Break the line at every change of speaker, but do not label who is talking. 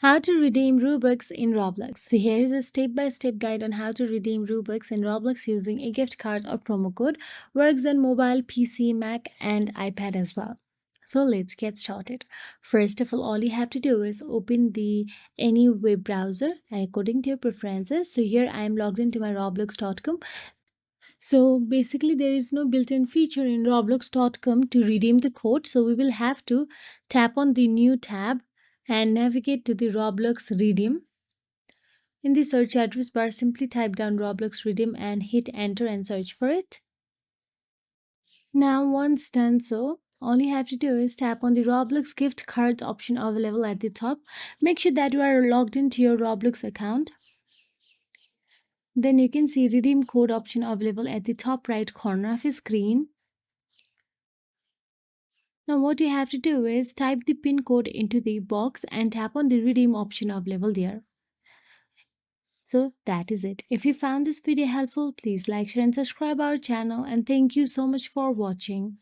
How to redeem Robux in Roblox. So here is a step-by-step guide on how to redeem Robux in Roblox using a gift card or promo code. Works on mobile, PC, Mac, and iPad as well. So let's get started. First of all you have to do is open the any web browser according to your preferences. So here I am logged into my roblox.com. So basically there is no built-in feature in roblox.com to redeem the code. So we will have to tap on the new tab and navigate to the Roblox redeem. In the search address bar, simply type down Roblox redeem and hit enter and search for it. Now once done so, all you have to do is tap on the Roblox gift cards option available at the top. Make sure that you are logged into your Roblox account. Then you can see redeem code option available at the top right corner of your screen. Now what you have to do is type the pin code into the box and tap on the redeem option available there. So that is it. If you found this video helpful, please like, share and subscribe our channel, and thank you so much for watching.